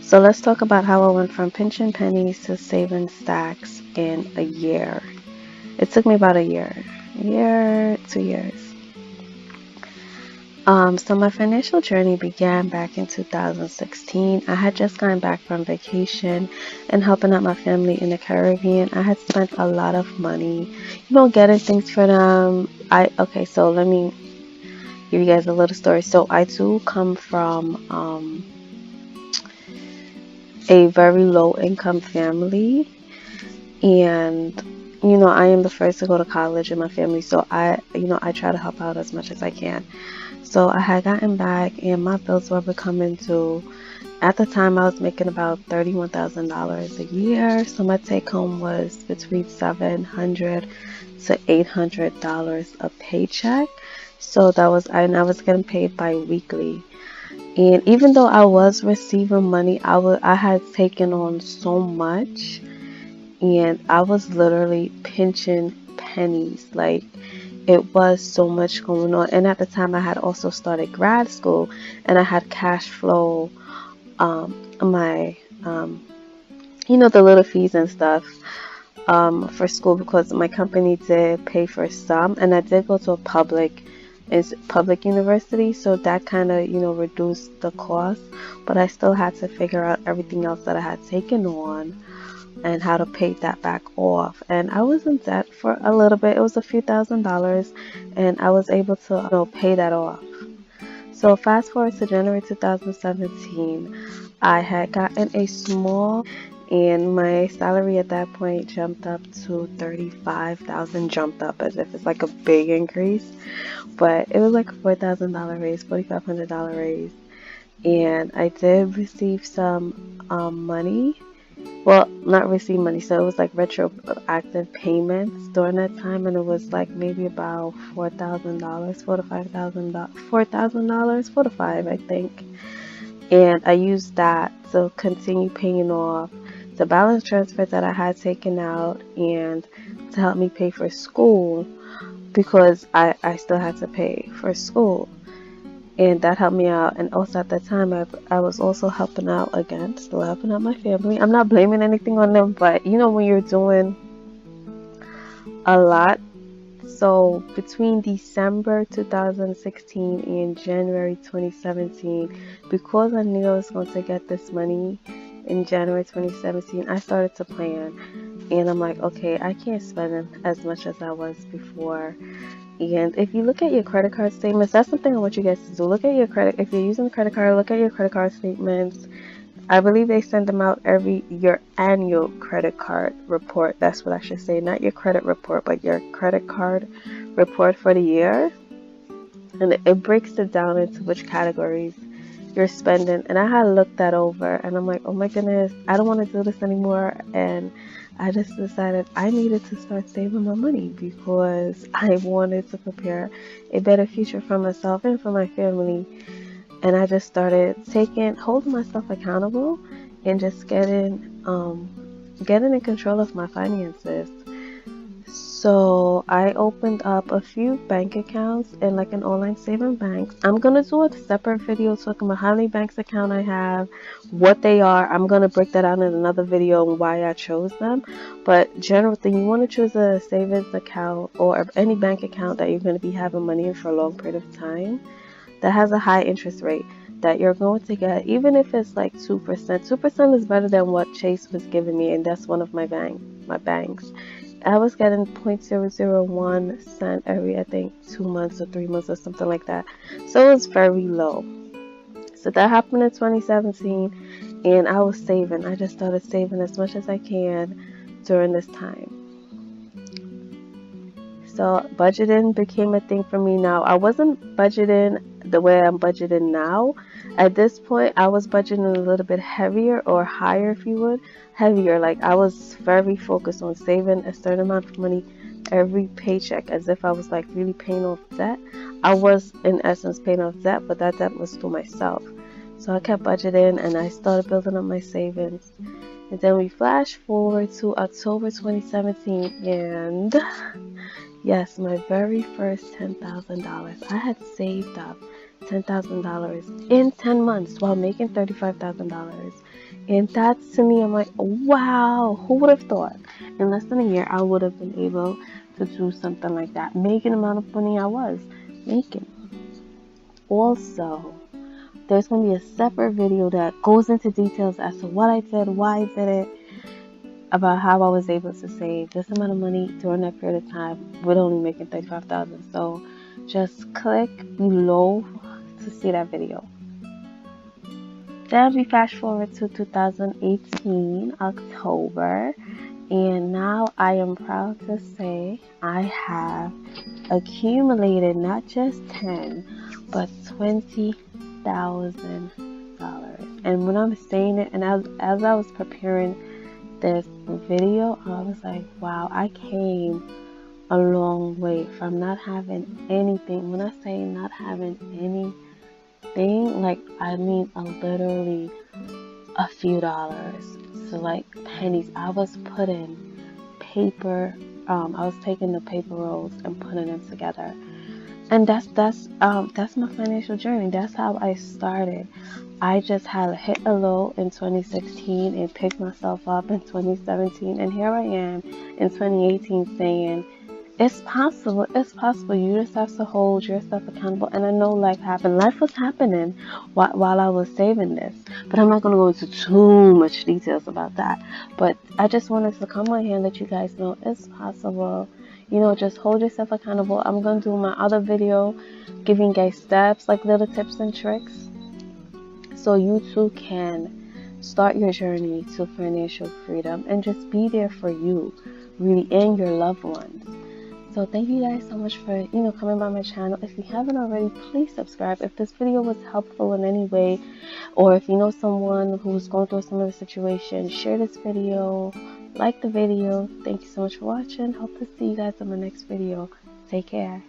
So let's talk about how I went from pinching pennies to saving stacks in a year. It took me about a year, 2 years. So my financial journey began back in 2016. I had just gotten back from vacation and helping out my family in the Caribbean. I had spent a lot of money, getting things for them. So let me give you guys a little story. So I do come from a very low income family, and I am the first to go to college in my family, so I try to help out as much as I can. So I had gotten back and my bills were becoming due. At the time, I was making about $31,000 a year. So my take home was between $700 to $800 a paycheck. So and I was getting paid bi-weekly. And even though I was receiving money, I had taken on so much, and I was literally pinching pennies. Like, it was so much going on. And at the time, I had also started grad school, and I had cash flow, my, the little fees and stuff, for school, because my company did pay for some, and I did go to a public university, so that kind of, reduced the cost, but I still had to figure out everything else that I had taken on and how to pay that back off. And I was in debt for a little bit. It was a few $1,000s, and I was able to, pay that off. So fast forward to January 2017, I had gotten a small, and my salary at that point jumped up to 35,000. Jumped up as if it's like a big increase, but it was like a $4,000 raise, $4,500 raise, and I did receive some money. Well, not receive money, so it was like retroactive payments during that time, and it was like maybe about $4,000, $4,000 to $5,000, $4,000, 4 to 5, I think. And I used that to continue paying off the balance transfer that I had taken out, and to help me pay for school, because I still had to pay for school. And that helped me out. And also at that time, I was also helping out again, still helping out my family. I'm not blaming anything on them, but when you're doing a lot. So between December 2016 and January 2017, because I knew I was going to get this money in January 2017, I started to plan. And I'm like, okay, I can't spend as much as I was before. And if you look at your credit card statements, that's something I want you guys to do. Look at your credit. If you're using a credit card, look at your credit card statements. I believe they send them out your annual credit card report. That's what I should say. Not your credit report, but your credit card report for the year. And it breaks it down into which categories you're spending. And I had looked that over, and I'm like, oh my goodness, I don't want to do this anymore. And I just decided I needed to start saving my money, because I wanted to prepare a better future for myself and for my family. And I just started holding myself accountable, and just getting in control of my finances. So I opened up a few bank accounts in like an online saving bank. I'm gonna do a separate video talking about how many banks account I have, what they are. I'm gonna break that out in another video on why I chose them. But general thing, you want to choose a savings account or any bank account that you're gonna be having money in for a long period of time, that has a high interest rate, that you're going to get, even if it's like 2%. 2% is better than what Chase was giving me, and that's one of my banks. I was getting 0.001 cent every, I think, 2 months or 3 months or something like that. So it was very low. So that happened in 2017, and I was saving. I just started saving as much as I can during this time. So budgeting became a thing for me now. I wasn't budgeting the way I'm budgeting now. At this point, I was budgeting a little bit heavier, or higher, if you would. Heavier. Like, I was very focused on saving a certain amount of money every paycheck, as if I was like really paying off debt. I was in essence paying off debt, but that debt was to myself. So I kept budgeting, and I started building up my savings. And then we flash forward to October 2017, and Yes, my very first $10,000. I had saved up $10,000 in 10 months while making $35,000. And that's to me, I'm like, wow, who would have thought? In less than a year, I would have been able to do something like that, making the amount of money I was making. Also, there's going to be a separate video that goes into details as to what I did, why I did it, about how I was able to save this amount of money during that period of time with only making $35,000. So just click below to see that video. Then we fast forward to 2018 October, and now I am proud to say I have accumulated not just 10 but $20,000. And when I'm saying it, and as I was preparing this video, I was like, wow, I came a long way from not having anything. When I say not having anything, like, I mean literally a few dollars. So like pennies. I was putting paper, I was taking the paper rolls and putting them together. And that's my financial journey. That's how I started. I just had hit a low in 2016 and picked myself up in 2017, and here I am in 2018 saying it's possible. It's possible. You just have to hold yourself accountable. And I know life happened. Life was happening while I was saving this, but I'm not going to go into too much details about that. But I just wanted to come on here and let you guys know it's possible. Just hold yourself accountable. I'm going to do my other video giving you guys steps, like little tips and tricks, so you too can start your journey to financial freedom and just be there for you, really, and your loved ones. So thank you guys so much for, coming by my channel. If you haven't already, please subscribe. If this video was helpful in any way, or if you know someone who's going through a similar situation, share this video, like the video. Thank you so much for watching. Hope to see you guys in my next video. Take care.